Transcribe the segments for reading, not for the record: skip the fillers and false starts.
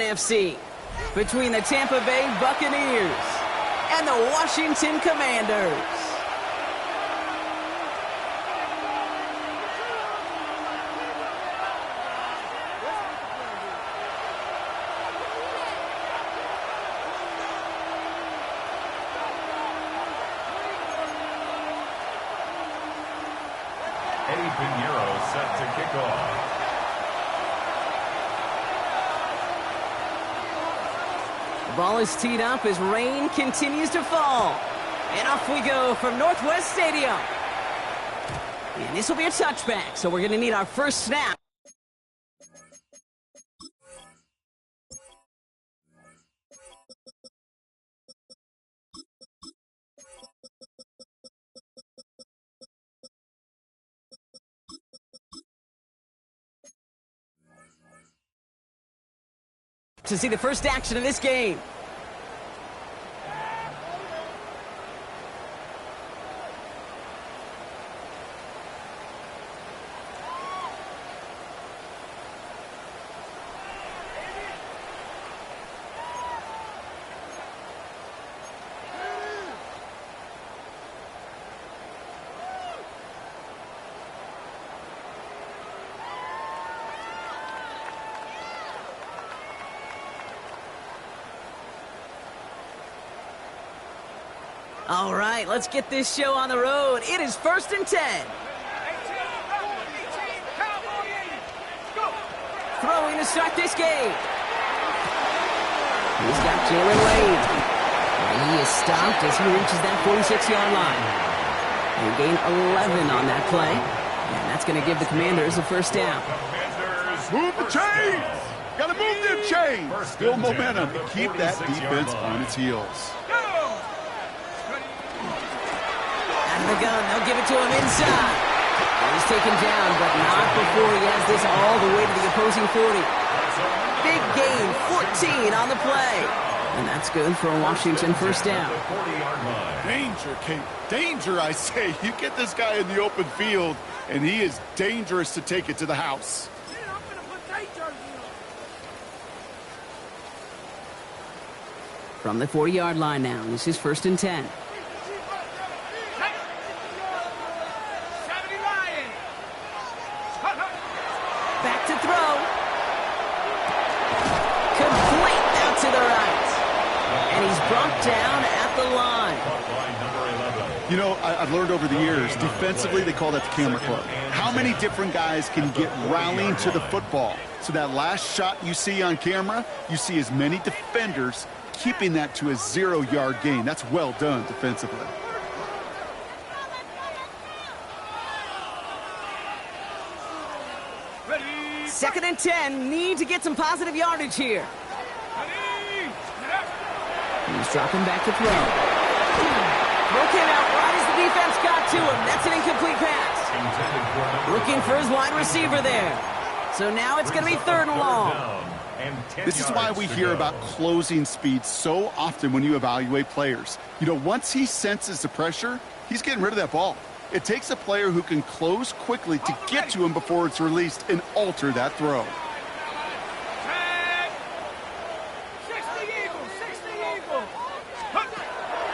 NFC between the Tampa Bay Buccaneers and the Washington Commanders. Set to kick off. The ball is teed up as rain continues to fall. And off we go from Northwest Stadium. And this will be a touchback, so we're going to need our first snap. To see the first action of this game. All right, let's get this show on the road. It is 1st and 10. Throwing to start this game. He's got Jalen Wade. And he is stopped as he reaches that 46-yard line. They gain 11 on that play. And that's going to give the Commanders a first down. Move the chains! Got to move them chains! Build momentum to keep that defense on its heels. The gun, they'll give it to him inside. He's taken down, but not before he has this all the way to the opposing 40. Big gain, 14 on the play. And that's good for a Washington first down. Danger, Kate. Danger, I say. You get this guy in the open field, and he is dangerous to take it to the house. From the 40-yard line now, this is 1st and 10. Back to throw. Complete out to the right. And he's brought down at the line. You know, I've learned over the years, defensively, they call that the camera club. How many different guys can get rallying to the football? So that last shot you see on camera, you see as many defenders keeping that to a 0-yard gain. That's well done defensively. Second and 10, need to get some positive yardage here. He's dropping back to throw. Throw came out right as the defense got to him. That's an incomplete pass. Looking for his wide receiver there. So now it's going to be 3rd and long. This is why we hear about closing speed so often when you evaluate players. You know, once he senses the pressure, he's getting rid of that ball. It takes a player who can close quickly to get to him before it's released and alter that throw.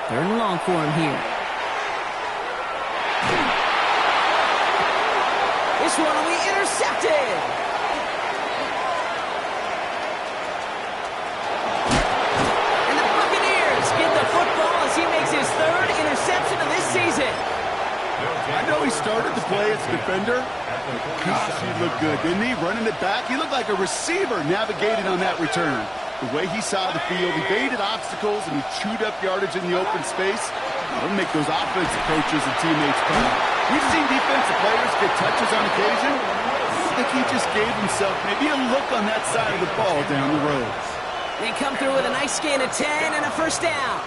3rd and long for him here. This one will be intercepted. And the Buccaneers get the football as he makes his 3rd interception of this season. I know he started to play as a defender. Gosh, he looked good, didn't he? Running it back, he looked like a receiver navigating on that return. The way he saw the field, he baited obstacles and he chewed up yardage in the open space. It'll make those offensive coaches and teammates proud. We've seen defensive players get touches on occasion. I think he just gave himself maybe a look on that side of the ball down the road. They come through with a nice gain of 10 and a first down.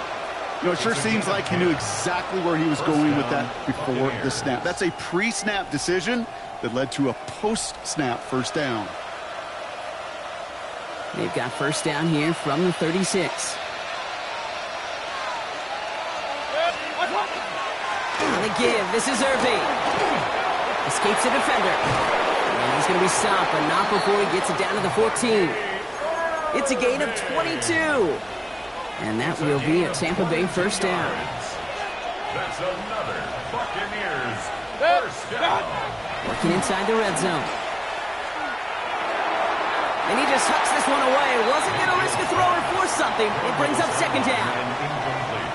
You know, it sure seems like he knew exactly where he was going with that before the snap. That's a pre-snap decision that led to a post-snap first down. They've got first down here from the 36. On the give, this is Irby. Escapes the defender. And he's going to be stopped, but not before he gets it down to the 14. It's a gain of 22. And that will be a Tampa Bay first down. That's another Buccaneers first down. Working inside the red zone. And he just hucks this one away. Wasn't going to risk a throw or force something. It brings up second down. And incomplete.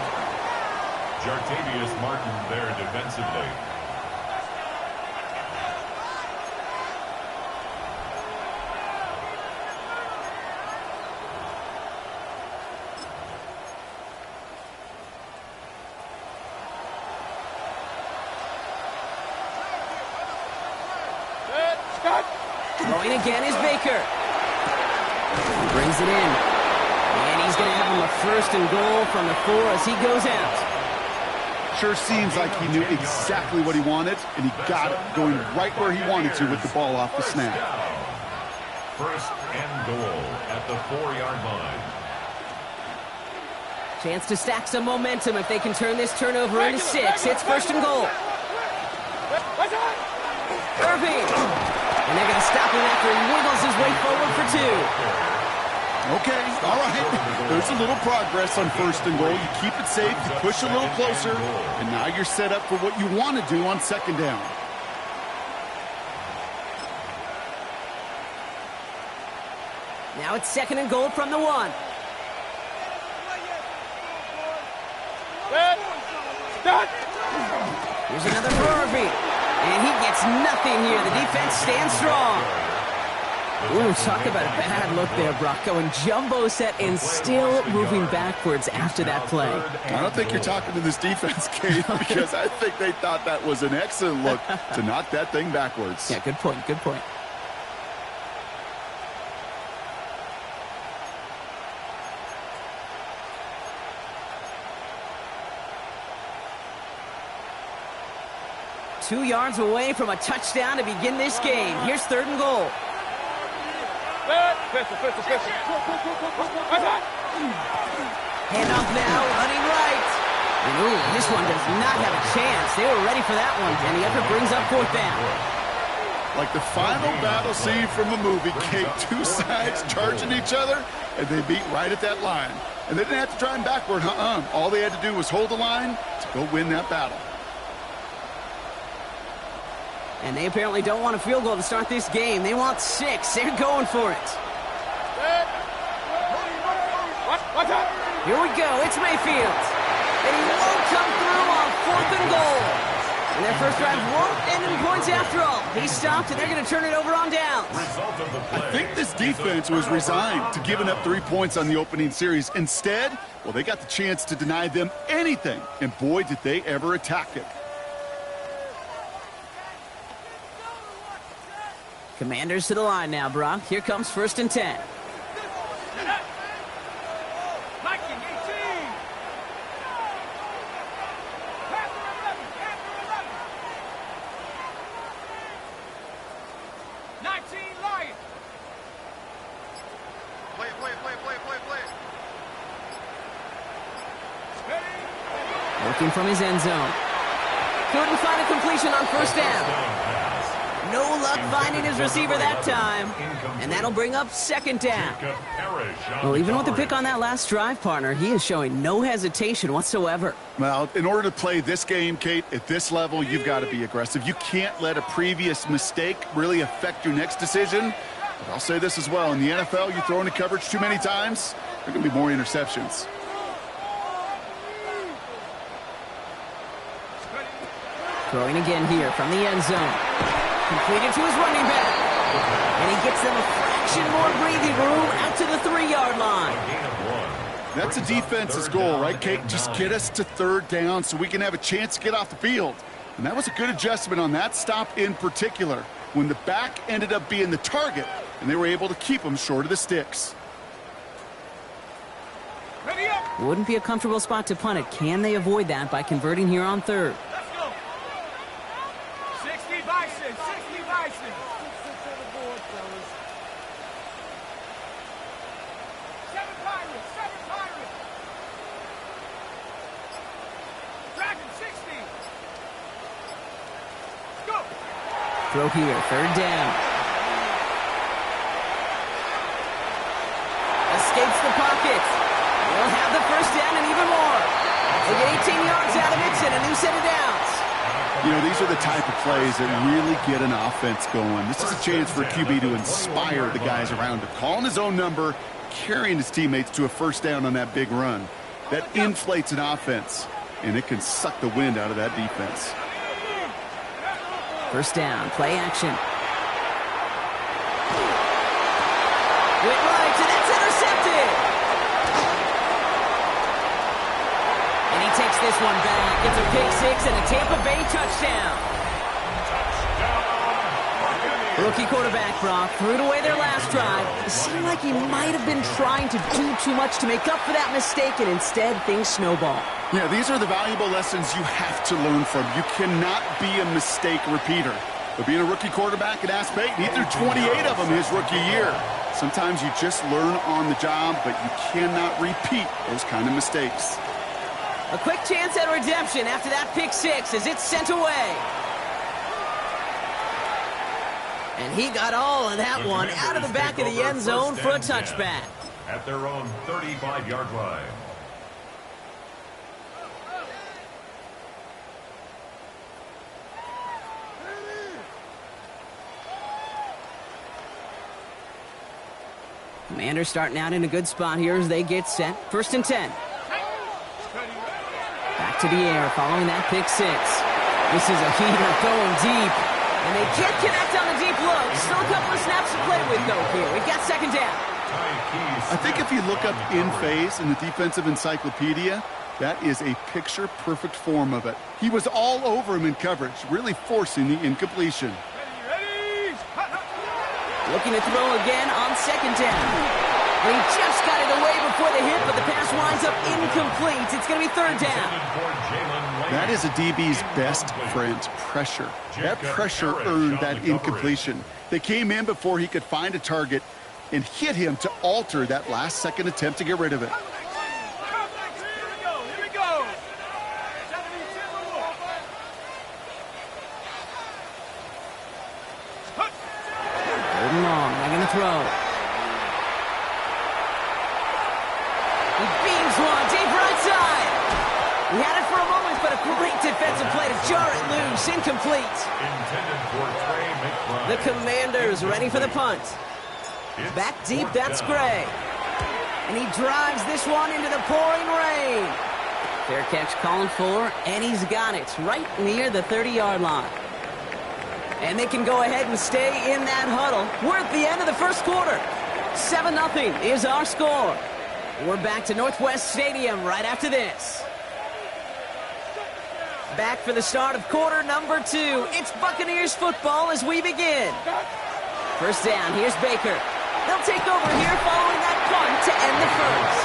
Jartavius Martin there defensively. Throwing again is Baker. He brings it in. And he's going to have him a first and goal from the 4 as he goes out. Sure seems like he knew exactly what he wanted, and he got it going right where he wanted to with the ball off the snap. First and goal at the 4-yard line. Chance to stack some momentum if they can turn this turnover into 6. It's first and goal. Irving. And they're going to stop him after he wiggles his way forward for 2. Okay, all right. There's a little progress on first and goal. You keep it safe, you push a little closer, and now you're set up for what you want to do on second down. Now it's second and goal from the 1. Here's another for Irving. And he gets nothing here. The defense stands strong. Ooh, talk about a bad look there, Brock. Going jumbo set and still moving backwards after that play. I don't think you're talking to this defense, Kate, because I think they thought that was an excellent look to knock that thing backwards. Yeah, good point, good point. Two yards away from a touchdown to begin this game. Here's third and goal. Handoff now, running right. And ooh, this one does not have a chance. They were ready for that one, and the effort brings up fourth down. Like the final battle scene from a movie, Kate, two sides charging each other, and they beat right at that line. And they didn't have to drive backward, All they had to do was hold the line to go win that battle. And they apparently don't want a field goal to start this game. They want 6. They're going for it. Here we go. It's Mayfield. And he won't come through on fourth and goal. And their first drive won't end in points after all. He stopped, and they're going to turn it over on downs. I think this defense was resigned to giving up 3 points on the opening series. Instead, well, they got the chance to deny them anything. And boy, did they ever attack it. Commanders to the line now, Brock. Here comes first and 10. Looking from his end zone. Couldn't find a completion on first down. No luck finding his receiver that time. And that'll bring up second down. Well, even with the pick on that last drive, partner, he is showing no hesitation whatsoever. Well, in order to play this game, Kate, at this level, you've got to be aggressive. You can't let a previous mistake really affect your next decision. But I'll say this as well. In the NFL, you throw into coverage too many times, there are going to be more interceptions. Throwing again here from the end zone. Completed to his running back. And he gets them a fraction more breathing room out to the 3-yard line. That's a defense's goal, right, Kate? Just get us to third down so we can have a chance to get off the field. And that was a good adjustment on that stop in particular, when the back ended up being the target, and they were able to keep him short of the sticks. Wouldn't be a comfortable spot to punt it. Can they avoid that by converting here on third? Let's go. 60 Bison, 60 Bison. 7 Pirates, 7 Pirates. Dragon, 60. Let's go. Throw here, third down. They'll have the first down and even more. They get 18 yards out of it and a new set of downs. You know, these are the type of plays that really get an offense going. This is a chance for a QB to inspire the guys around him. Calling his own number, carrying his teammates to a first down on that big run. That inflates an offense, and it can suck the wind out of that defense. First down, play action. Went right, and that's intercepted. And he takes this one back. It's a pick six and a Tampa Bay touchdown. Rookie quarterback, Brock, threw it away their last drive. It seemed like he might have been trying to do too much to make up for that mistake, and instead things snowball. Yeah, these are the valuable lessons you have to learn from. You cannot be a mistake repeater. But being a rookie quarterback at Ass Payton, he threw 28 of them his rookie year. Sometimes you just learn on the job, but you cannot repeat those kind of mistakes. A quick chance at redemption after that pick six as it's sent away. And he got all of that one out of the back of the end zone for a touchback. At their own 35-yard line. Commanders starting out in a good spot here as they get set. First and 10. Back to the air following that pick six. This is a heater going deep. And they can't connect on the deep look. Still a couple of snaps to play with, though, here. We've got second down. I think if you look up in phase in the defensive encyclopedia, that is a picture-perfect form of it. He was all over him in coverage, really forcing the incompletion. Looking to throw again on second down. And he just got it away before the hit, but the pass winds up incomplete. It's going to be third down. That is a DB's best friend, pressure. That pressure earned that incompletion. They came in before he could find a target and hit him to alter that last-second attempt to get rid of it. Here we go. Third and long. They're going to throw. He beams one. Deep right side. He had it for a moment, but a great defensive play to jar it loose. Incomplete. The Commanders ready for the punt. Back deep, that's Gray. And he drives this one into the pouring rain. Fair catch called for, and he's got it right near the 30-yard line. And they can go ahead and stay in that huddle. We're at the end of the first quarter. 7-0 is our score. We're back to Northwest Stadium right after this. Back for the start of quarter number 2. It's Buccaneers football as we begin. First down, here's Baker. They'll take over here following that punt to end the first.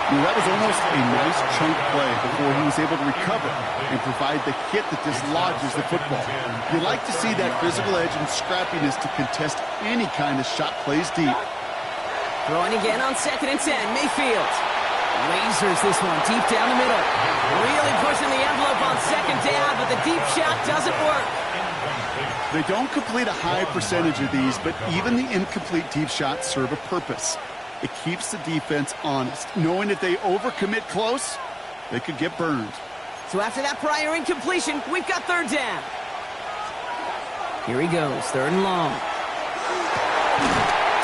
That was almost a nice chunk play before he was able to recover and provide the hit that dislodges the football. You like to see that physical edge and scrappiness to contest any kind of shot plays deep. Throwing again on second and 10, Mayfield. Lasers this one deep down the middle. Really pushing the envelope on second down, but the deep shot doesn't work. They don't complete a high percentage of these, but even the incomplete deep shots serve a purpose. It keeps the defense honest, knowing if they overcommit close, they could get burned. So after that prior incompletion, we've got third down. Here he goes, third and long.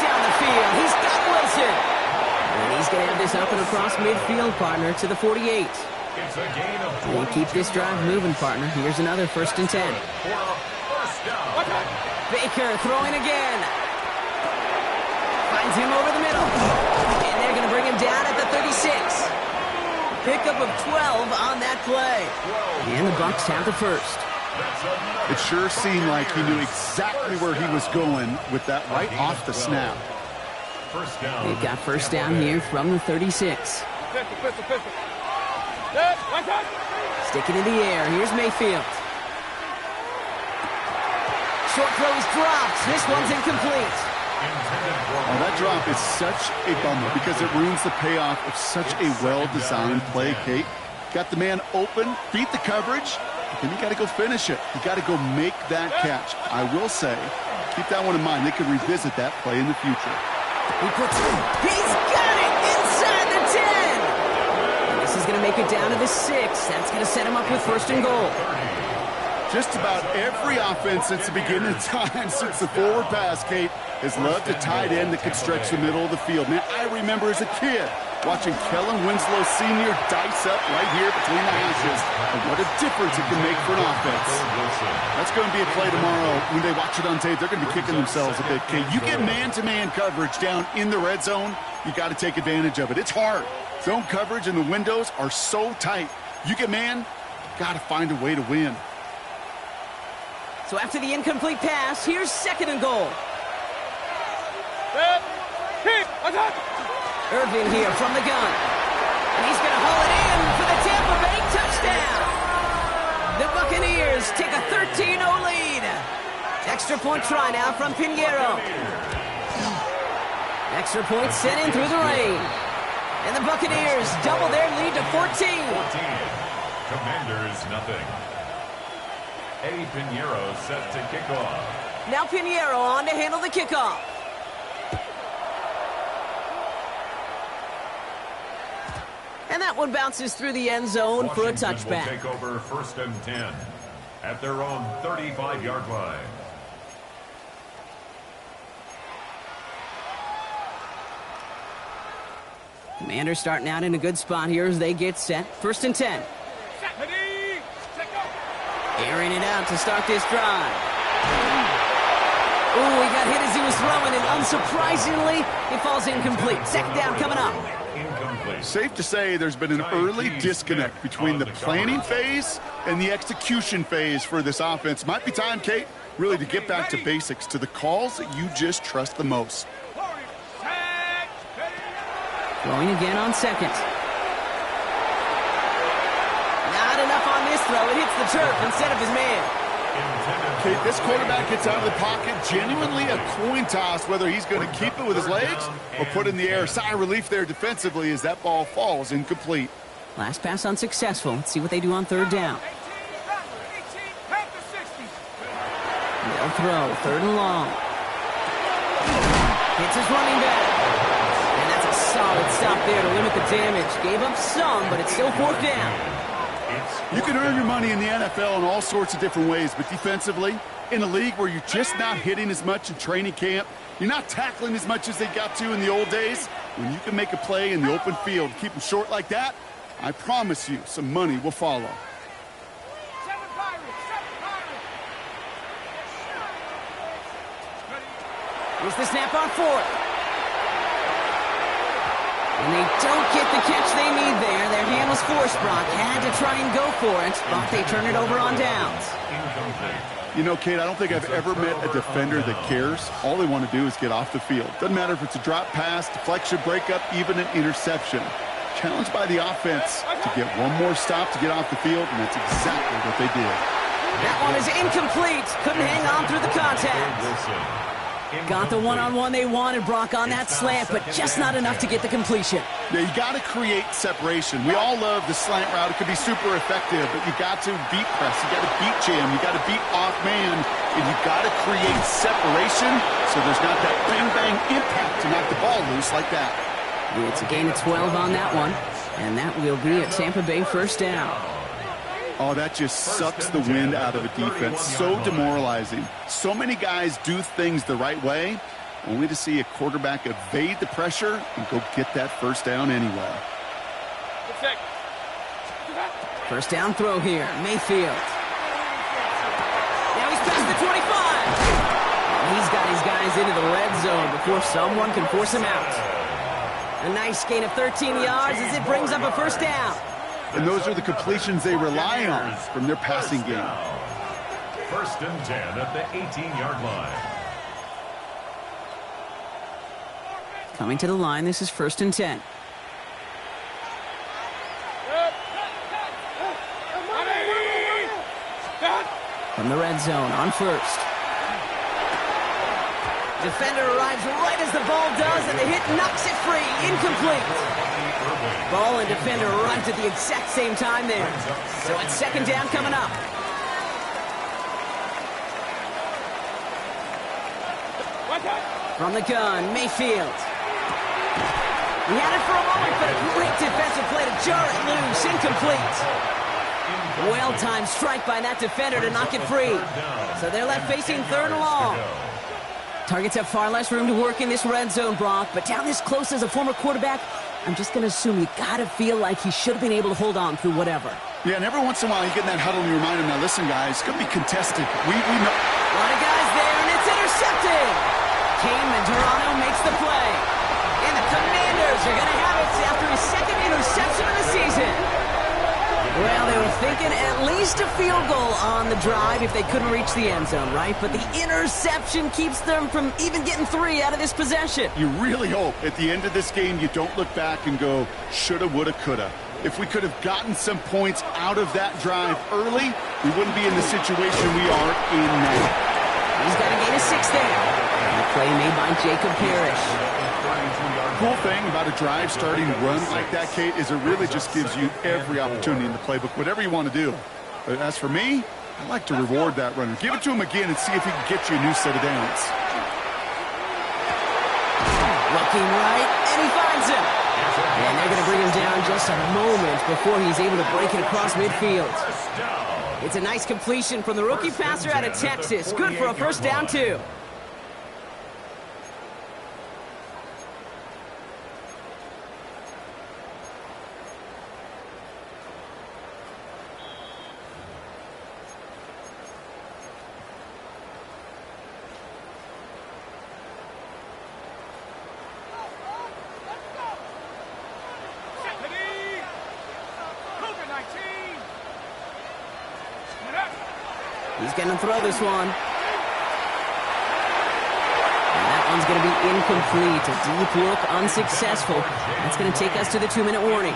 Down the field, he's got Wilson. And he's going to have this up and across midfield, partner, to the 48. We'll keep this drive moving, partner. Here's another first and 10. Baker throwing again. Finds him over the middle. And they're going to bring him down at the 36. Pickup of 12 on that play. And the Bucs have the first. It sure seemed like he knew exactly where he was going with that right off the snap. They've got first down here from the 36. Sticking in the air. Here's Mayfield. Short throw is dropped. This one's incomplete. Oh, that drop is such a bummer because it ruins the payoff of such a well-designed play, Kate. Got the man open, beat the coverage, but then you got to go finish it. You got to go make that catch. I will say, keep that one in mind. They could revisit that play in the future. He's got it inside the 10. take it down to the 6. That's going to set him up with first and goal. Just about every offense since the beginning of time, since the forward pass, Kate, has loved a tight end that can stretch the middle of the field. Man, I remember as a kid watching Kellen Winslow Sr. dice up right here between the hashes. And what a difference it can make for an offense. That's going to be a play tomorrow. When they watch it on tape, they're going to be kicking themselves a bit, Kate. You get man-to-man coverage down in the red zone, you got to take advantage of it. It's hard. Zone coverage and the windows are so tight. You get man, got to find a way to win. So after the incomplete pass, here's second and goal. Irvin here from the gun. And he's going to haul it in for the Tampa Bay touchdown. The Buccaneers take a 13-0 lead. Extra point try now from Pinheiro. Extra point sent in through the rain. And the Buccaneers double their lead to 14. Commanders nothing. Eddie Pinheiro set to kick off. Now Pinheiro on to handle the kickoff. And that one bounces through the end zone for a touchback. Will take over first and 10 at their own 35-yard line. Commanders starting out in a good spot here as they get set. First and 10. Airing it out to start this drive. Ooh, he got hit as he was throwing, and unsurprisingly, he falls incomplete. Second down coming up. Safe to say there's been an early disconnect between the planning phase and the execution phase for this offense. Might be time, Kate, really to get back to basics, to the calls that you just trust the most. Throwing again on second. Not enough on this throw. It hits the turf instead of his man. Kate, this quarterback gets out of the pocket, genuinely a coin toss, whether he's going to keep it with his legs or put it in the air. Sigh of relief there defensively as that ball falls incomplete. Last pass unsuccessful. Let's see what they do on third down. They'll throw, third and long. Hits his running back. And that's a solid stop there to limit the damage. Gave up some, but it's still fourth down. You can earn your money in the NFL in all sorts of different ways, but defensively, in a league where you're just not hitting as much in training camp, you're not tackling as much as they got to in the old days, when you can make a play in the open field, keep them short like that, I promise you some money will follow. Here's the snap on fourth. And they don't get the catch they need there. Their hand was forced, Brock. Had to try and go for it, but they turn it over on downs. You know, Kate, I don't think I've ever met a defender that cares. All they want to do is get off the field. Doesn't matter if it's a drop pass, deflection, breakup, even an interception. Challenged by the offense to get one more stop to get off the field, and that's exactly what they did. That one is incomplete. Couldn't hang on through the contact. Got the one-on-one they wanted, Brock, on that slant, but just not enough to get the completion. Yeah, you got to create separation. We all love the slant route. It can be super effective, but you got to beat press. You got to beat jam. You got to beat off man, and you got to create separation so there's not that bang-bang impact to knock the ball loose like that. It's a gain of 12 on that one, and that will be a Tampa Bay first down. Oh, that just sucks the wind out of a defense. So demoralizing. So many guys do things the right way, only to see a quarterback evade the pressure and go get that first down anyway. First down throw here, Mayfield. Now he's past the 25. He's got his guys into the red zone before someone can force him out. A nice gain of 13 yards as it brings up a first down. And those are the completions they rely on from their passing game. First and 10 at the 18-yard line. Coming to the line, this is first and 10. From the red zone on first. Defender arrives right as the ball does, and the hit knocks it free. Incomplete. Ball and defender arrives at the exact same time there. So it's second down coming up. From the gun, Mayfield. He had it for a moment, but a great defensive play to jar it loose. Incomplete. Well-timed strike by that defender to knock it free. So they're left facing third and long. Targets have far less room to work in this red zone, Brock, but down this close as a former quarterback, I'm just going to assume you got to feel like he should have been able to hold on through whatever. Yeah, and every once in a while you get in that huddle and you remind him, now listen, guys, it's going to be contested. We know. A lot of guys there, and it's intercepted. Kane Toronto makes the play. And the Commanders are going to have it after his second interception of the season. Well, they were thinking at least a field goal on the drive if they couldn't reach the end zone, right? But the interception keeps them from even getting 3 out of this possession. You really hope at the end of this game you don't look back and go, shoulda, woulda, coulda. If we could have gotten some points out of that drive early, we wouldn't be in the situation we are in now. He's got a gain of 6 there. And a play made by Jacob Parrish. Cool thing about a drive starting run like that, Kate, is it really just gives you every opportunity in the playbook, whatever you want to do. But as for me, I like to reward that runner. Give it to him again and see if he can get you a new set of downs. Looking right, and he finds him. And they're going to bring him down just a moment before he's able to break it across midfield. It's a nice completion from the rookie passer out of Texas. Good for a first down, too. He's going to throw this one. And that one's going to be incomplete. A deep look, unsuccessful. That's going to take us to the 2-minute warning.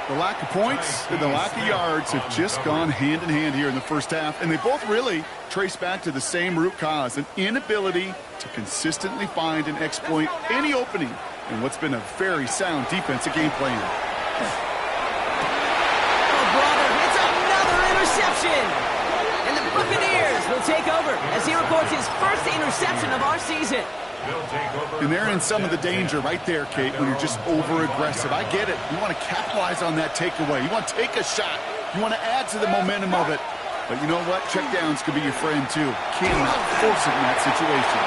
The lack of points and the lack of yards have just gone hand in hand here in the first half, and they both really trace back to the same root cause, an inability to consistently find and exploit any opening in what's been a very sound defensive game plan. Oh, brother, it's another interception! And the Buccaneers will take over as he records his first interception of our season. And they're in some of the danger right there, Kate, when you're just over-aggressive. I get it. You want to capitalize on that takeaway. You want to take a shot. You want to add to the momentum of it. But you know what? Checkdowns could be your friend, too. Cannot force it in that situation.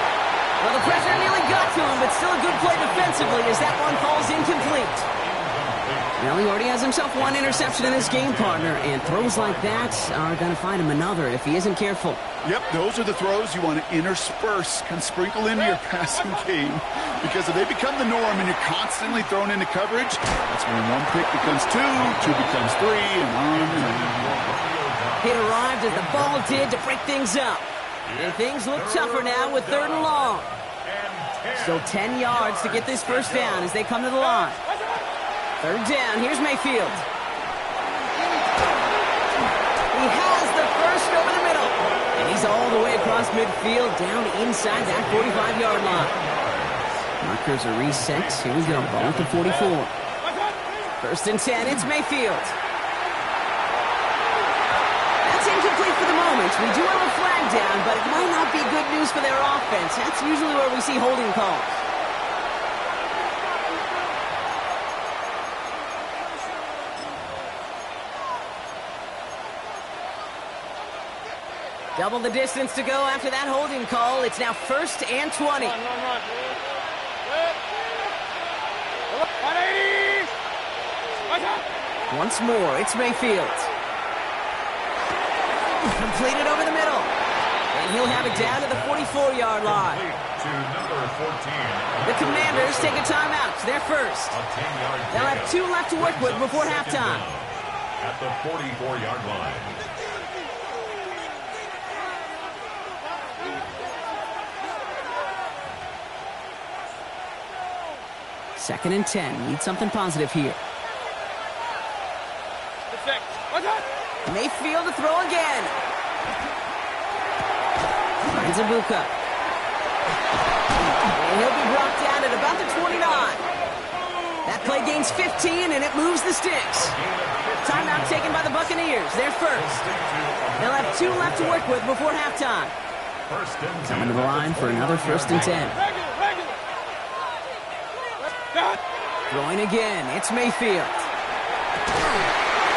Well, the pressure nearly got to him, but still a good play defensively as that one falls incomplete. Well, he already has himself 1 interception in this game, partner, and throws like that are going to find him another if he isn't careful. Yep, those are the throws you want to intersperse and sprinkle into your passing game, because if they become the norm and you're constantly thrown into coverage, that's when 1 pick becomes 2, 2 becomes 3, and on and on. It arrived as the ball did to break things up. And things look tougher now with 3rd and long. Still 10 yards to get this first down as they come to the line. 3rd down, here's Mayfield. He has the first over the middle. And he's all the way across midfield, down inside that 45-yard line. Markers are reset. Here we go, ball at the 44. 1st and 10, it's Mayfield. That's incomplete for the moment. We do have a flag down, but it might not be good news for their offense. That's usually where we see holding calls. Double the distance to go after that holding call. It's now 1st and 20. Once more, it's Mayfield. Completed over the middle. And he'll have it down to the 44-yard line. The Commanders take a timeout. They're first. They'll have 2 left to work with before halftime. At the 44-yard line. 2nd and 10. Need something positive here. Mayfield to throw again. Finds Ibuka. And he'll be brought down at about the 29. That play gains 15, and it moves the sticks. Timeout taken by the Buccaneers. They're first. They'll have 2 left to work with before halftime. Coming to the line for another 1st and 10. Throwing again. It's Mayfield.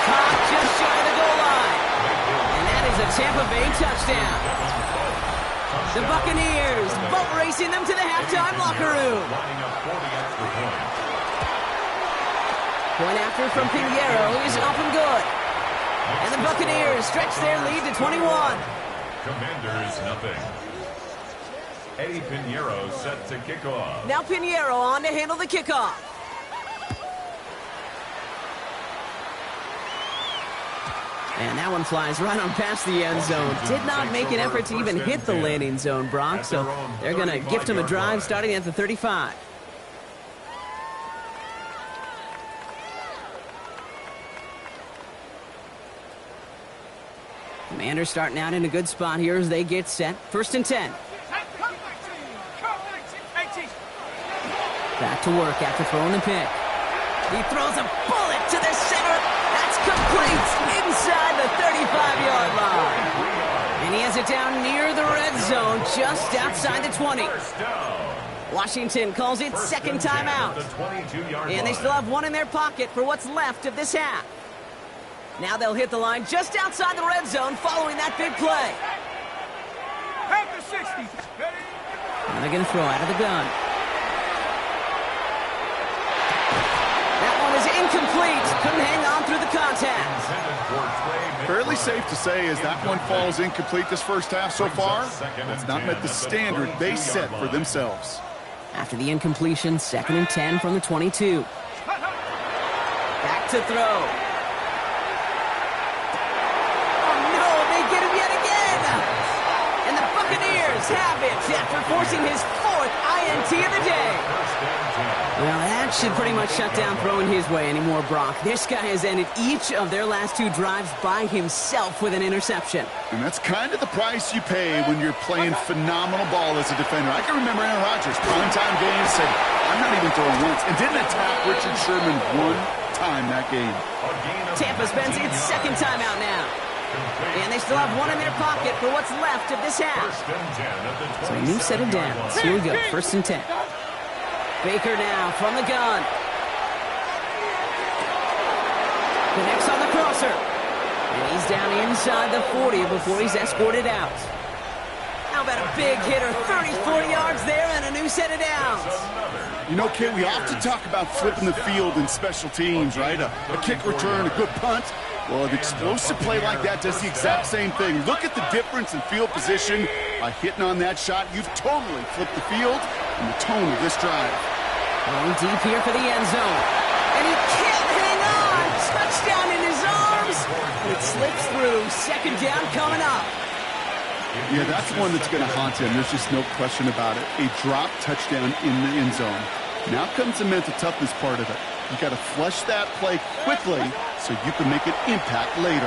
Caught just shy of the goal line. And that is a Tampa Bay touchdown. The Buccaneers boat racing them to the halftime locker room. Lining up for the extra point. Point after from Pinheiro is up and good. And the Buccaneers stretch their lead to 21. Commanders nothing. Eddie Pinheiro set to kick off. Now Pinheiro on to handle the kickoff. And that one flies right on past the end zone. Did not make an effort to even hit the landing zone, Brock. So they're going to gift him a drive starting at the 35. Commanders starting out in a good spot here as they get set. 1st and 10. Back to work after throwing the pick. He throws a bullet to the center. That's complete inside the 35-yard line. And he has it down near the red zone, just outside the 20. Washington calls it second timeout. And they still have one in their pocket for what's left of this half. Now they'll hit the line just outside the red zone following that big play. Back to 60. And they're going to throw out of the gun. That one is incomplete. Couldn't hang on through the contact. Fairly safe to say as that one falls incomplete this first half so far. It's not met the standard they set for themselves. After the incompletion, 2nd and 10 from the 22. Back to throw. Have it after forcing his 4th INT of the day. Well, that should pretty much shut down throwing his way anymore, Brock. This guy has ended each of their last 2 drives by himself with an interception. And that's kind of the price you pay when you're playing phenomenal ball as a defender. I can remember Aaron Rodgers, primetime game, said, I'm not even throwing once, and didn't attack Richard Sherman one time that game. Tampa spends its 2nd timeout now. And they still have one in their pocket for what's left of this half. So a new set of downs. Here we go, 1st and 10. Baker now from the gun. Connects on the crosser. And he's down inside the 40 before he's escorted out. How about a big hitter, 34 yards there and a new set of downs. You know, Kit, we often talk about flipping the field in special teams, right? A kick return, a good punt. Well, an explosive play like that does the exact same thing. Look at the difference in field position. By hitting on that shot, you've totally flipped the field and the tone of this drive. Going deep here for the end zone. And he can't hang on. Touchdown in his arms. It slips through. 2nd down coming up. Yeah, that's one that's going to haunt him. There's just no question about it. A drop touchdown in the end zone. Now comes the mental toughness part of it. You got to flush that play quickly so you can make an impact later.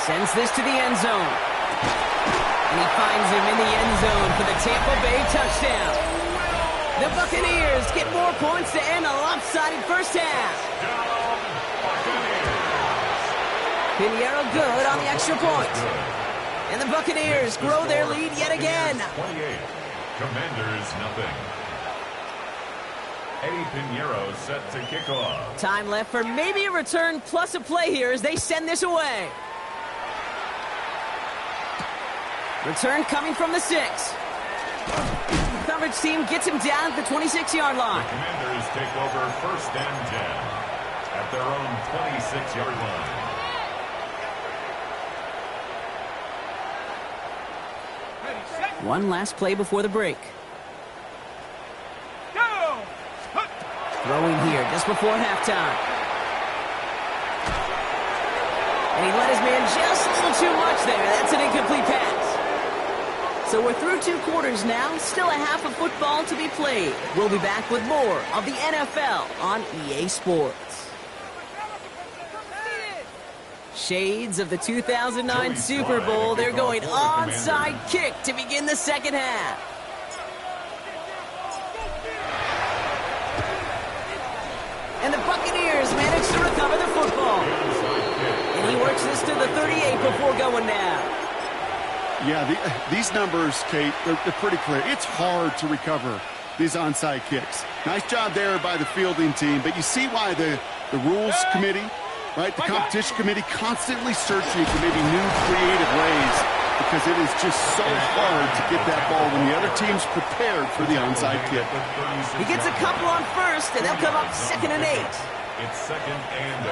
Sends this to the end zone. And he finds him in the end zone for the Tampa Bay touchdown. The Buccaneers get more points to end a lopsided first half. Pinheiro good on the extra point. And the Buccaneers grow their lead yet again. 28. Commanders nothing. Eddie Pinheiro set to kick off. Time left for maybe a return plus a play here as they send this away. Return coming from the 6. Coverage team gets him down at the 26-yard line. The Commanders take over 1st and 10 at their own 26-yard line. One last play before the break. Throwing here just before halftime. And he let his man just a little too much there. That's an incomplete pass. So we're through 2 quarters now. Still a half of football to be played. We'll be back with more of the NFL on EA Sports. Shades of the 2009 Super Bowl. They're going onside kick to begin the 2nd half. And the Buccaneers manage to recover the football. And he works this to the 38 before going down. Yeah, these numbers, Kate, they're pretty clear. It's hard to recover these onside kicks. Nice job there by the fielding team, but you see why the rules committee, right, the competition committee constantly searching for maybe new creative ways, because it is just so hard to get that ball when the other team's prepared for the onside kick. He gets a couple on first, and they'll come up 2nd and 8. It's 2nd and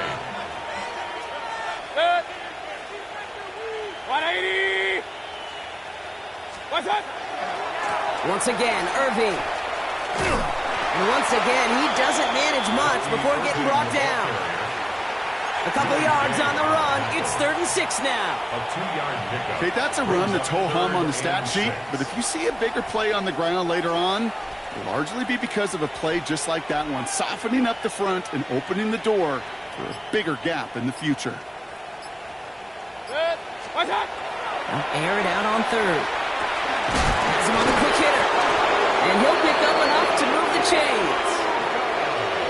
8. 180! What's up? Once again, Irving. And once again, he doesn't manage much before getting brought down. A couple yards on the run. It's 3rd and 6 now. A 2-yard pickup. Okay, that's a run that's ho-hum on the stat sheet, but if you see a bigger play on the ground later on, it'll largely be because of a play just like that one, softening up the front and opening the door for a bigger gap in the future. What's up? Now air it out on 3rd. Has him on the quick hitter. And he'll pick up enough to move the chains.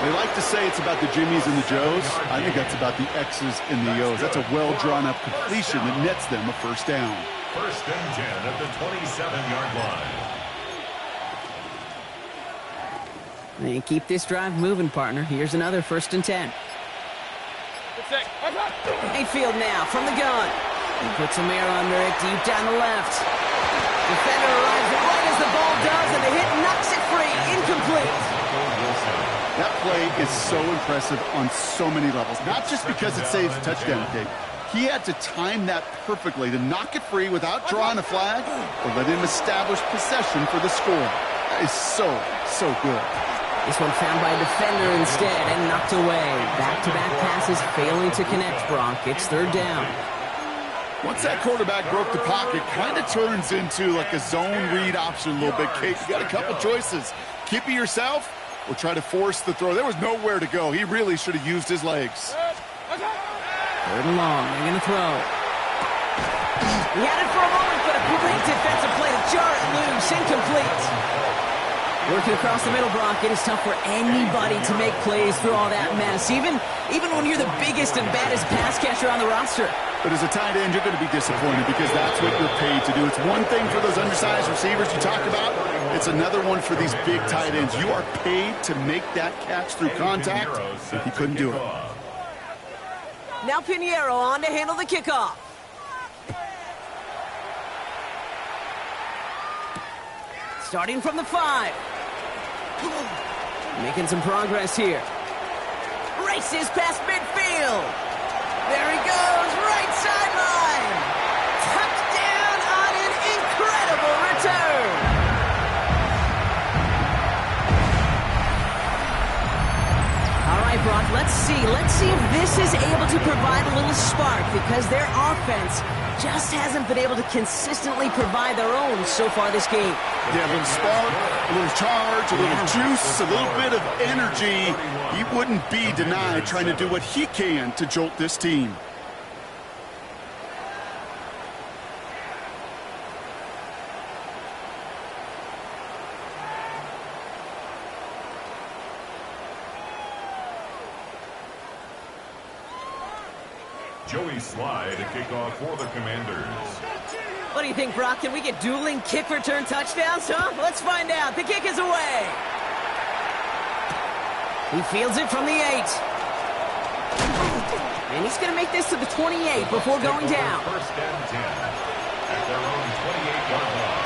They like to say it's about the Jimmies and the Joes. I think that's about the X's and the O's. That's a well-drawn-up completion that nets them a first down. 1st and 10 at the 27-yard line. They keep this drive moving, partner. Here's another 1st and 10. Mayfield now from the gun. He puts a mirror under it deep down the left. Defender arrives right as the ball does, and the hit knocks it free. Incomplete. That play is so impressive on so many levels. Not just because it saves a touchdown, Kate. He had to time that perfectly to knock it free without drawing a flag or let him establish possession for the score. That is so good. This one found by a defender instead and knocked away. Back-to-back passes failing to connect, Brock. It's 3rd down. Once that quarterback broke the pocket, kind of turns into like a zone read option a little bit, Kate. You got a couple choices. Keep it yourself or try to force the throw. There was nowhere to go. He really should have used his legs. 3rd and long. They're going to throw. He had it for a moment, but a great defensive play to jar it loose. Incomplete. Working across the middle, Brock, it is tough for anybody to make plays through all that mess, even when you're the biggest and baddest pass catcher on the roster. But as a tight end, you're going to be disappointed because that's what you're paid to do. It's one thing for those undersized receivers you talked about. It's another one for these big tight ends. You are paid to make that catch through contact, if he couldn't do it. Now Pinheiro on to handle the kickoff. Starting from the 5. Making some progress here. Races past midfield. There he goes, right sideline. Touchdown on an incredible return. All right, Brock, let's see if this is able to provide a little spark, because their offense just hasn't been able to consistently provide their own so far this game. Yeah, a little spark, a little charge, a little juice, a little bit of energy. He wouldn't be denied trying to do what he can to jolt this team. Joey Slye to kick off for the Commanders. What do you think, Brock? Can we get dueling kick return touchdowns, huh? Let's find out. The kick is away. He fields it from the 8. And he's going to make this to the 28 before going down. 1st and 10 at their own 28-yard line.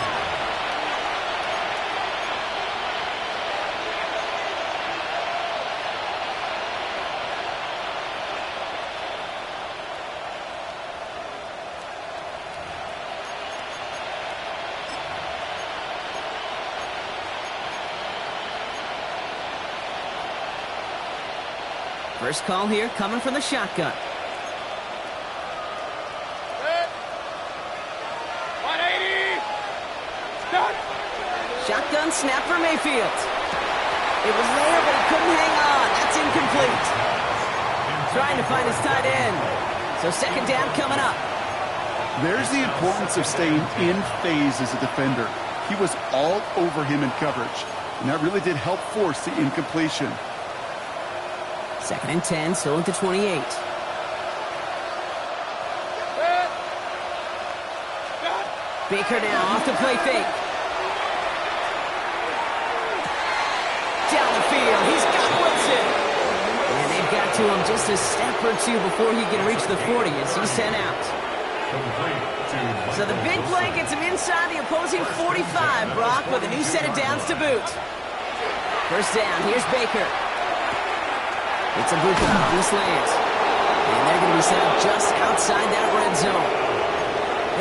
First call here coming from the shotgun. 180! Stop! Shotgun snap for Mayfield. It was there, but he couldn't hang on. That's incomplete. Trying to find his tight end. So 2nd down coming up. There's the importance of staying in phase as a defender. He was all over him in coverage, and that really did help force the incompletion. 2nd and 10, still at the 28. Baker now off the play fake. field. He's got Wilson. And they've got to him just a step or two before he can reach the 40 as he's sent out. So the big play gets him inside the opposing 45, Brock, with a new set of downs to boot. First down, here's Baker. It's a Buka on the slant. And they're going to be set up just outside that red zone.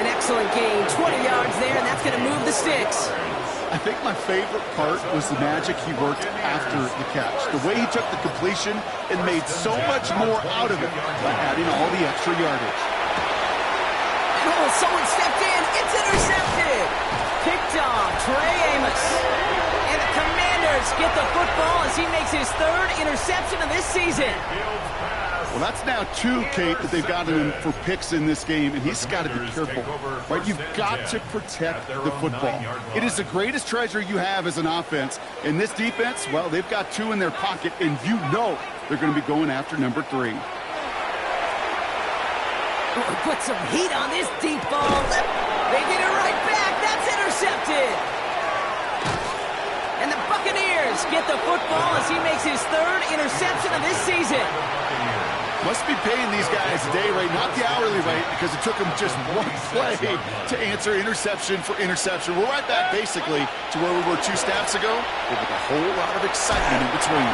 An excellent gain, 20 yards there, and that's going to move the sticks. I think my favorite part was the magic he worked after the catch. The way he took the completion and made so much more out of it by adding all the extra yardage. Oh, someone stepped in. It's intercepted. Picked off Trey Amos. And the Commanders get the football as he makes his third interception of this season. Well, that's now 2, Kate, that they've gotten him for picks in this game, and he's got to be careful. Right? You've got to protect the football. It is the greatest treasure you have as an offense. In this defense, well, they've got 2 in their pocket, and you know they're going to be going after number 3. Put some heat on this deep ball. They get it right back. That's intercepted. And the Buccaneers get the football as he makes his third interception of this season. Must be paying these guys a day rate, not the hourly rate, because it took them just one play to answer interception for interception. We're right back, basically, to where we were 2 snaps ago, but with a whole lot of excitement in between.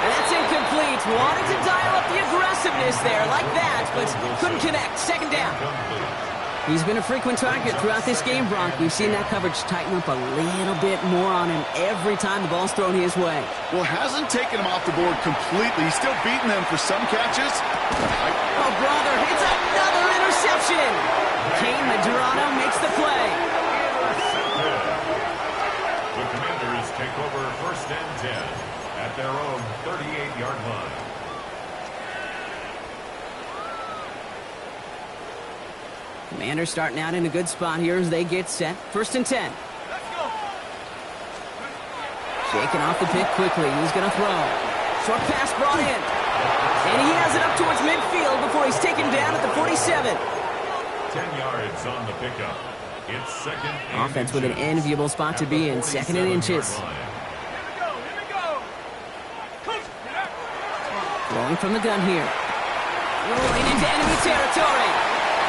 And that's incomplete. Wanted to dial up the aggressiveness there like that, but couldn't connect. Second down. He's been a frequent target throughout this game, Bronk. We've seen that coverage tighten up a little bit more on him every time the ball's thrown his way. Well, hasn't taken him off the board completely. He's still beating them for some catches. Oh, brother, it's another interception. Kane Medrano makes the play. The Commanders take over first and 10 at their own 38-yard line. Commanders starting out in a good spot here as they get set. First and 10. Shaking off the pick quickly. He's going to throw. Short pass brought in. And he has it up towards midfield before he's taken down at the 47. 10 yards on the pickup. It's second and Offense with an enviable spot to be in. Second and inches. Rolling from the gun here. Rolling into enemy territory.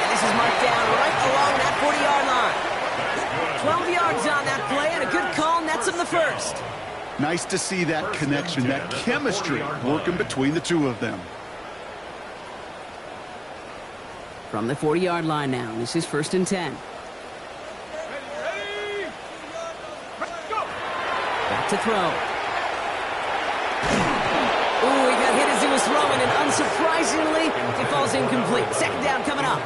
And this is marked down right along that 40-yard line. 12 yards on that play and a good call nets him the first. Nice to see that connection, that chemistry working between the 2 of them. From the 40-yard line now, this is first and 10. Back to throw. Ooh, he got hit as he was throwing, and unsurprisingly, it falls incomplete. Second down coming up.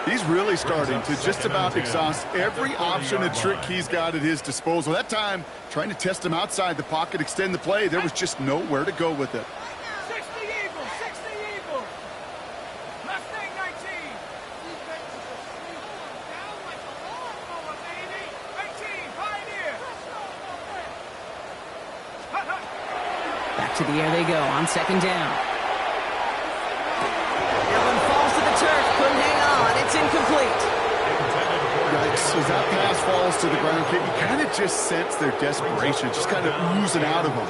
He's really starting to just about exhaust every option and trick he's got at his disposal. That time, trying to test him outside the pocket, extend the play, there was just nowhere to go with it. 60 Eagles, 60 Eagles. Mustang 19. Down like a lawnmower, baby. 19, Pioneer. Back to the air they go on second down. That one falls to the turf. Couldn't hang on. It's incomplete. Yikes, as that pass falls to the ground, you kind of just sense their desperation, just kind of oozing out of them.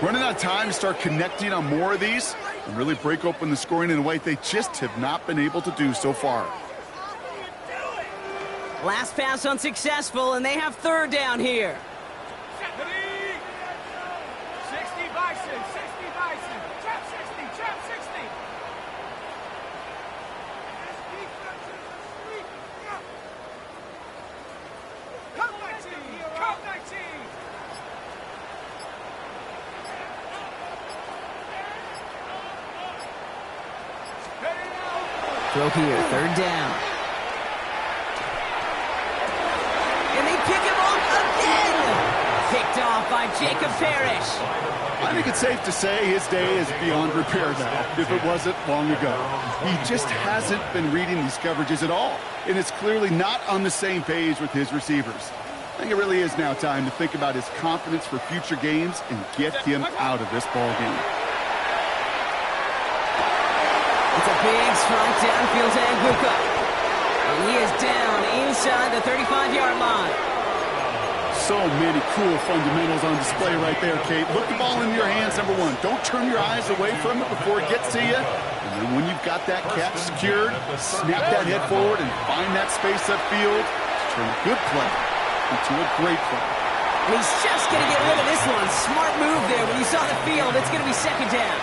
Running out of time to start connecting on more of these and really break open the scoring in a way they just have not been able to do so far. Last pass unsuccessful, and they have third down here. 60 Bison, 60 Bison. Trap 60, trap 60. Come 19, come 19. Throw here, third down. And they pick him off again! Picked off by Jacob Parrish. I think it's safe to say his day is beyond repair now, if it wasn't long ago. He just hasn't been reading these coverages at all, and it's clearly not on the same page with his receivers. I think it really is now time to think about his confidence for future games and get him out of this ball game. It's a big strike downfield to Anguka. And he is down inside the 35-yard line. So many cool fundamentals on display right there, Kate. Look the ball in your hands, number one. Don't turn your eyes away from it before it gets to you. And then when you've got that catch secured, snap that head forward and find that space upfield to turn a good play into a great play. And he's just going to get rid of this one. Smart move there. When you saw the field, it's going to be second down.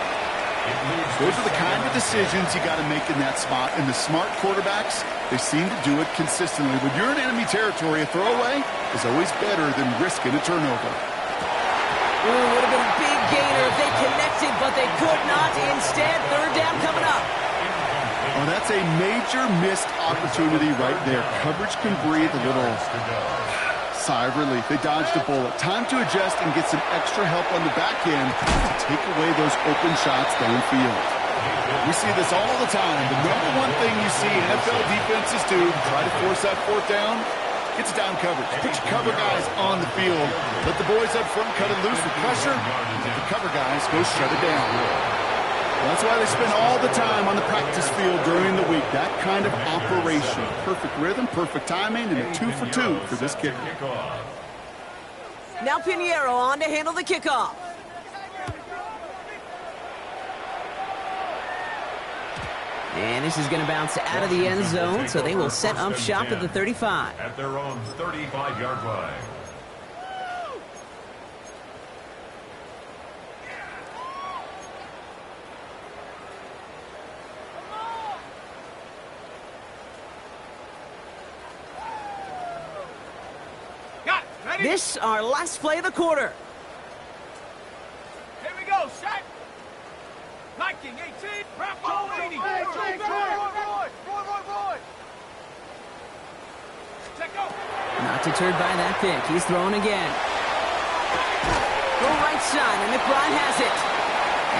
Those are the kind of decisions you got to make in that spot. And the smart quarterbacks, they seem to do it consistently. When you're in enemy territory, a throwaway is always better than risking a turnover. Ooh, would have been a big gainer if they connected, but they could not. Instead, third down coming up. Oh, that's a major missed opportunity right there. Coverage can breathe a little sigh of relief. They dodged a bullet. Time to adjust and get some extra help on the back end to take away those open shots downfield. We see this all the time. The number one thing you see NFL defenses do to try to force that fourth down, it's down coverage. Put your cover guys on the field. Let the boys up front cut it loose with pressure. Let the cover guys go shut it down. That's why they spend all the time on the practice field during the week. That kind of operation. Perfect rhythm, perfect timing, and a 2 for 2 for this kicker. Now Pinheiro on to handle the kickoff. And this is going to bounce out of the end zone, so they will set up shop at the 35. At their own 35-yard line. This, our last play of the quarter. Here we go, set. Liking 18, Bravo 80. Roy. Check go. Not deterred by that pick. He's throwing again. Go right side, and McBride has it.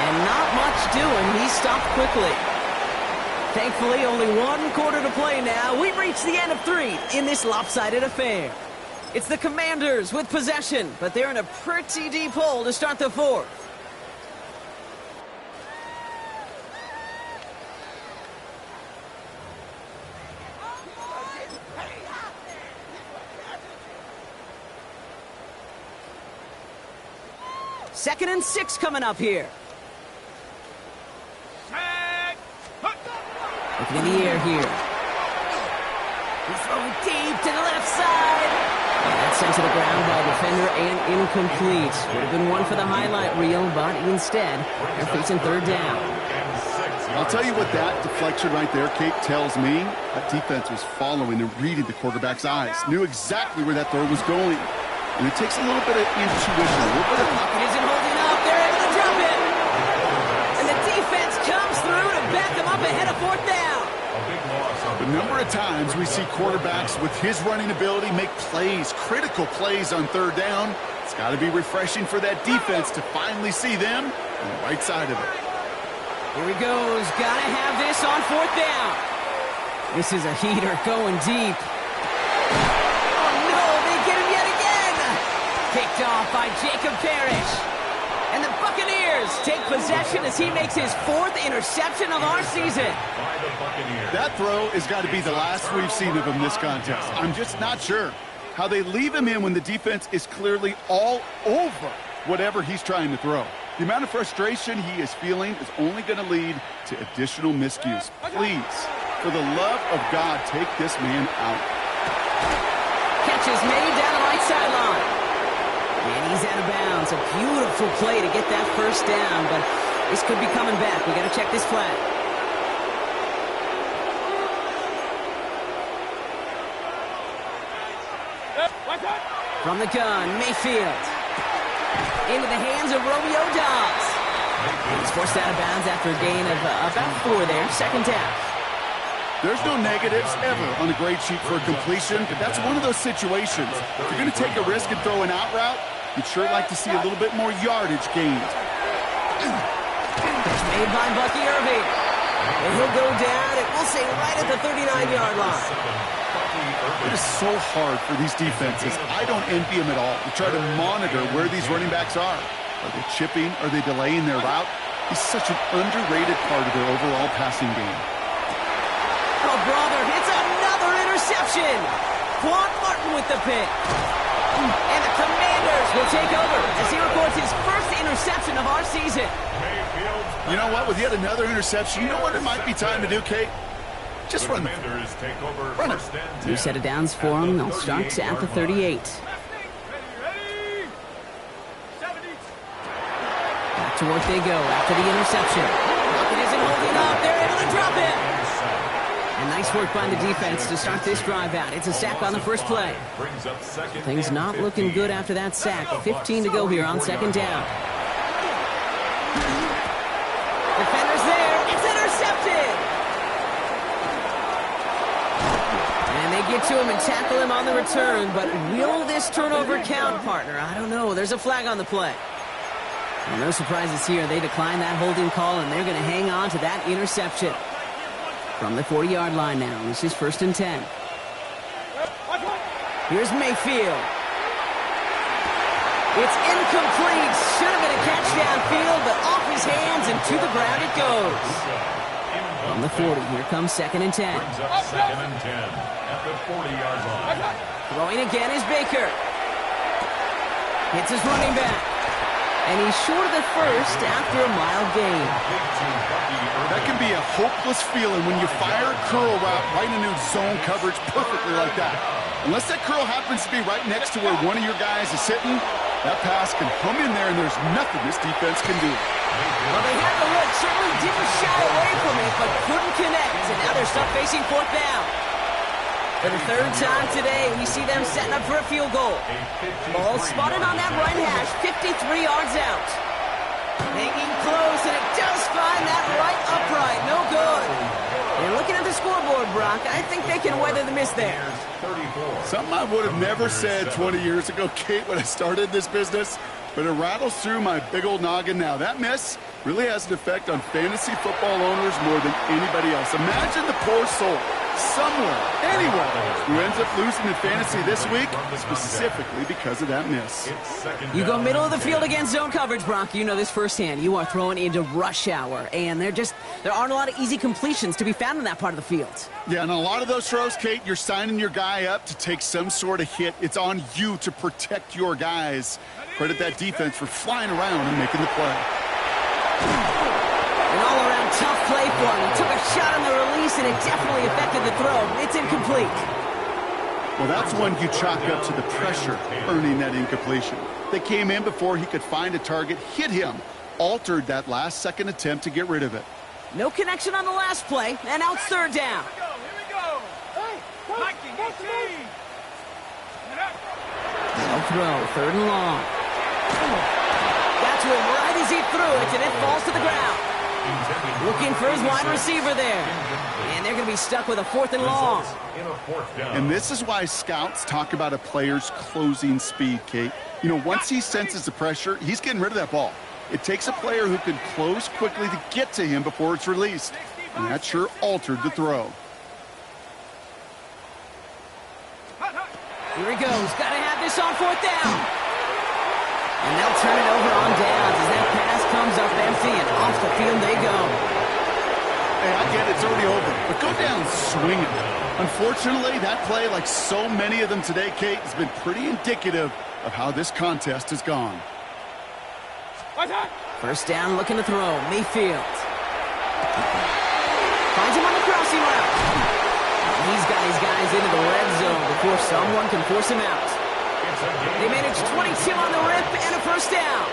And not much doing. He stopped quickly. Thankfully, only one quarter to play now. We've reached the end of 3 in this lopsided affair. It's the Commanders with possession, but they're in a pretty deep hole to start the fourth. Second and 6 coming up here. Looking in the air here. He's throwing deep to the left side. That's sent to the ground by a defender and incomplete. Would have been one for the highlight reel, but instead, they're facing third down. I'll tell you what that deflection right there, Kate, tells me. That defense was following and reading the quarterback's eyes. Knew exactly where that throw was going. And it takes a little bit of intuition, a little bit of... It isn't holding up. They're able to drop it. And the defense comes through to back them up ahead of fourth down. The number of times we see quarterbacks with his running ability make plays, critical plays on third down. It's got to be refreshing for that defense to finally see them on the right side of it. Here he goes. Got to have this on fourth down. This is a heater going deep. Oh, no, they get him yet again. Picked off by Jacob Parrish. And the Buccaneers take possession as he makes his 4th interception of our season. That throw has got to be the last we've seen of him this contest. I'm just not sure how they leave him in when the defense is clearly all over whatever he's trying to throw. The amount of frustration he is feeling is only going to lead to additional miscues. Please, for the love of God, take this man out. Catch is made down the right sideline. And he's out of bounds. A beautiful play to get that first down, but this could be coming back. We got to check this flag. From the gun, Mayfield. Into the hands of Romeo Dobbs. He's forced out of bounds after a gain of about 4 there. Second down. There's no negatives ever on the grade sheet for a completion, but that's one of those situations. If you're going to take a risk and throw an out route, you'd sure like to see a little bit more yardage gained. Catch made by Bucky Irving. And he'll go down, and we'll say right at the 39-yard line. It is so hard for these defenses. I don't envy them at all. They try to monitor where these running backs are. Are they chipping? Are they delaying their route? He's such an underrated part of their overall passing game. Oh, brother, it's another interception. Quan Martin with the pick. And the Commanders will take over as he records his first interception of our season. You know what? With yet another interception, you know what it might be time to do, Kate? Just run it. Run it. New set of downs for him. They'll start at the 38. Back to work they go after the interception. Lockett isn't holding up. They're able to drop it. And nice work by the defense to start this drive out. It's a sack on the first play. Things not looking good after that sack. 15 to go here on second down. Defender's there. It's intercepted. And they get to him and tackle him on the return. But will this turnover count, partner? I don't know. There's a flag on the play. Well, no surprises here. They decline that holding call, and they're going to hang on to that interception. From the 40-yard line now, this is 1st and 10. Here's Mayfield. It's incomplete. Should have been a catch downfield, but off his hands and to the ground it goes. From the 40, here comes 2nd and 10. Second and 10 at the 40-yard line. Throwing again is Baker. Hits his running back. And he's short of the first after a mild gain. That can be a hopeless feeling when you fire a curl route right into zone coverage perfectly like that. Unless that curl happens to be right next to where one of your guys is sitting, that pass can hum in there and there's nothing this defense can do. Well, they had the look, certainly didn't shy away from it, but couldn't connect. And now they're stuck facing 4th down. For the 3rd time today, we see them setting up for a field goal. Ball spotted on that right hash, 53 yards out. Hanging close, and it does find that right upright. No good. And looking at the scoreboard, Brock, I think they can weather the miss there. Something I would have never said 20 years ago, Kate, when I started this business, but it rattles through my big old noggin now. That miss really has an effect on fantasy football owners more than anybody else. Imagine the poor soul somewhere, anywhere, who ends up losing in fantasy this week, specifically because of that miss. You go middle of the field against zone coverage, Brock. You know this firsthand. You are throwing into rush hour, and there aren't a lot of easy completions to be found in that part of the field. Yeah, and a lot of those throws, Kate, you're signing your guy up to take some sort of hit. It's on you to protect your guys. Credit that defense for flying around and making the play. An all-around tough play for him. He took a shot on the release, and it definitely affected the throw. It's incomplete. Well, that's one you chalk up to the pressure earning that incompletion. They came in before he could find a target, hit him, altered that last-second attempt to get rid of it. No connection on the last play, and now it's 3rd down. Here we go. Hey, Mikey, No throw, 3rd and long. Got to him right as he threw it, and it falls to the ground. Looking for his wide receiver there. And they're going to be stuck with a 4th and long. And this is why scouts talk about a player's closing speed, Kate. You know, once he senses the pressure, he's getting rid of that ball. It takes a player who can close quickly to get to him before it's released. And that sure altered the throw. Here he goes. Got to have this on 4th down. And they'll turn it over on downs as that pass comes up empty, and off the field they go. Hey, I get it, it's already over, but go down swinging. Unfortunately, that play, like so many of them today, Kate, has been pretty indicative of how this contest has gone. 1st down, looking to throw. Mayfield. Finds him on the crossing route. He's got his guys into the red zone before someone can force him out. They manage 22 on the rip and a 1st down.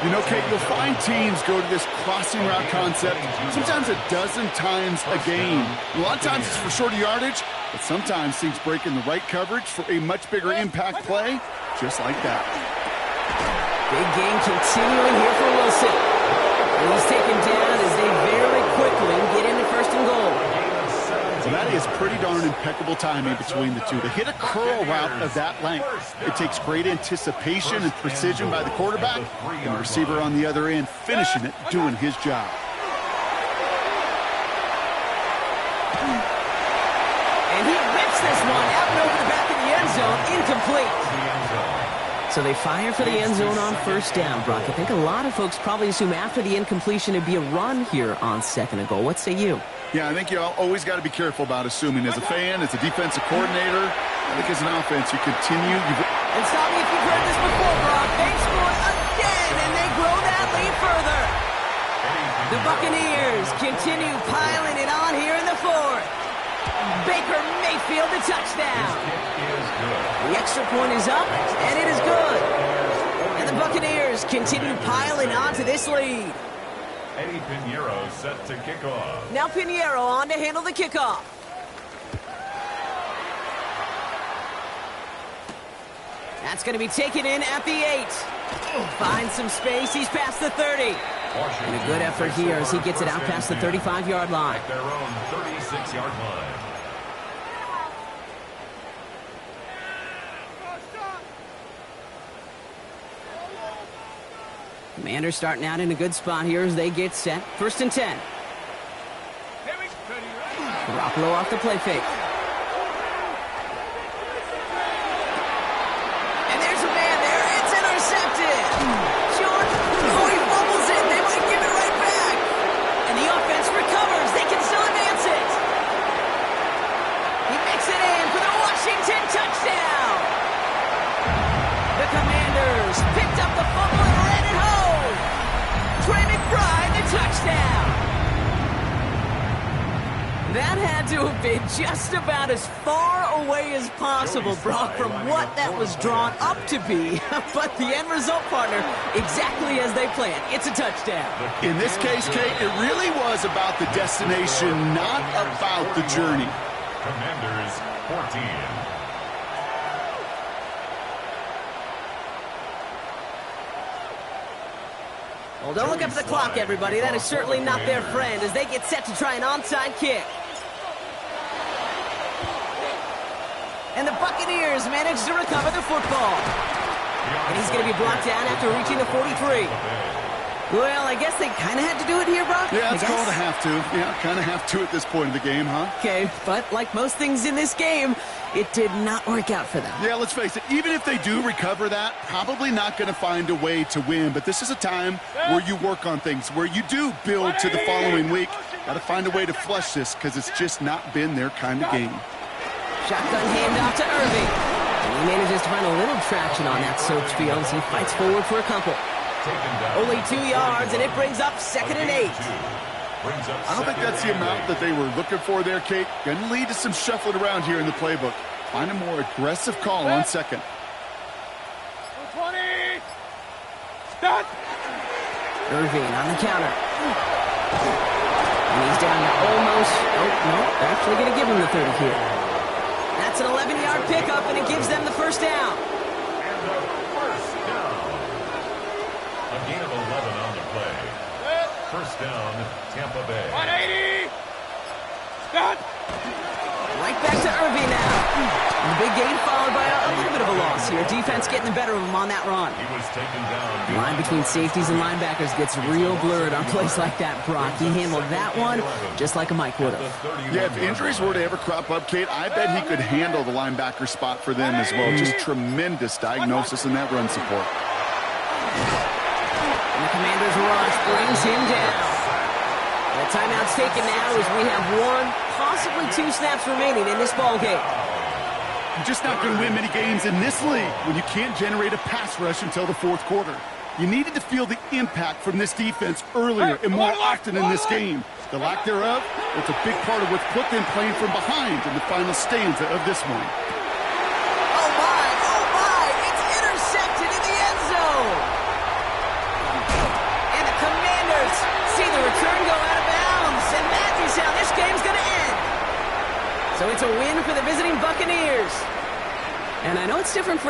You know, Kate, you'll find teams go to this crossing route concept sometimes a dozen times a game. A lot of times it's for shorter yardage, but sometimes things break in the right coverage for a much bigger impact play, just like that. Big game continuing here for Wilson. And he's taken down as they very quickly get into 1st and goal. Well, that is pretty darn impeccable timing between the two. To hit a curl route of that length, it takes great anticipation and precision by the quarterback, and the receiver on the other end finishing it, doing his job. And he whips this one out and over the back of the end zone, incomplete. So they fire for the end zone on 1st down, Brock. I think a lot of folks probably assume after the incompletion it'd be a run here on 2nd and goal. What say you? Yeah, I think you always got to be careful about assuming. As a fan, as a defensive coordinator, I think as an offense, you continue. And stop me if you've heard this before, Brock. They scored again, and they grow that lead further. The Buccaneers continue piling it on here in the fourth. Baker Mayfield, the touchdown. The extra point is up, and it is good. And the Buccaneers continue piling on to this lead. Eddie Pinheiro set to kick off. Now Pinheiro on to handle the kickoff. That's going to be taken in at the 8. Finds some space. He's past the 30. And a good effort here as he gets it out past the 35-yard line. At their own 36-yard line. Commanders starting out in a good spot here as they get set. 1st and 10. Garoppolo off the play fake. And there's a man there. It's intercepted. Short. Oh, he fumbles it. They might give it right back. And the offense recovers. They can still advance it. He makes it in for the Washington touchdown. The Commanders picked up the fumble and ran it home. Trey McBride, the touchdown. That had to have been just about as far away as possible, Brock, from what that was drawn up to be. But the end result, partner, exactly as they planned. It's a touchdown. In this case, Kate, it really was about the destination, not about the journey. Commanders 14. Well, don't look up at the clock, everybody. That is certainly not their friend as they get set to try an onside kick. And the Buccaneers manage to recover the football. And he's going to be brought down after reaching the 43. Well, I guess they kind of had to do it here, Brock. Yeah, it's called a have to. Yeah, kind of have to at this point in the game, huh? Okay, but like most things in this game, it did not work out for them. Yeah, let's face it, even if they do recover that, probably not going to find a way to win. But this is a time where you work on things, where you do build to the following week. Got to find a way to flush this because it's just not been their kind of game. Shotgun handoff to Irving. And he manages to find a little traction on that search field as he fights forward for a couple. Only 2 yards, and it brings up 2nd and 8. I don't think that's the amount that they were looking for there, Kate. Going to lead to some shuffling around here in the playbook. Find a more aggressive call on 2nd. 20. Start. Irving on the counter. And he's down to almost... Oh, no, they're actually going to give him the 30 here. That's an 11-yard pickup, and it gives them the first down. And the first down. A gain of 11 on the play. First down, Tampa Bay. 180. Start. Right back to Irving now. And the big gain followed by a little bit of a loss here. Defense getting the better of him on that run. He was taken down. The line between safeties and linebackers gets real blurred on plays like that, Brock. He handled that one just like a Mike would have. Yeah, if injuries were to ever crop up, Kate, I bet he could handle the linebacker spot for them as well. Just tremendous diagnosis in that run support. And the Commanders' rush brings him down. The timeout's taken now as we have 1, possibly 2 snaps remaining in this ball game. You're just not going to win many games in this league when you can't generate a pass rush until the 4th quarter. You needed to feel the impact from this defense earlier and more often in this game. The lack thereof, it's a big part of what's put them playing from behind in the final stanza of this one. Oh my, it's intercepted in the end zone. And the Commanders see the return go out of bounds, and Matthews how this game's going to end. So it's a win for the visiting Buccaneers. And I know it's different for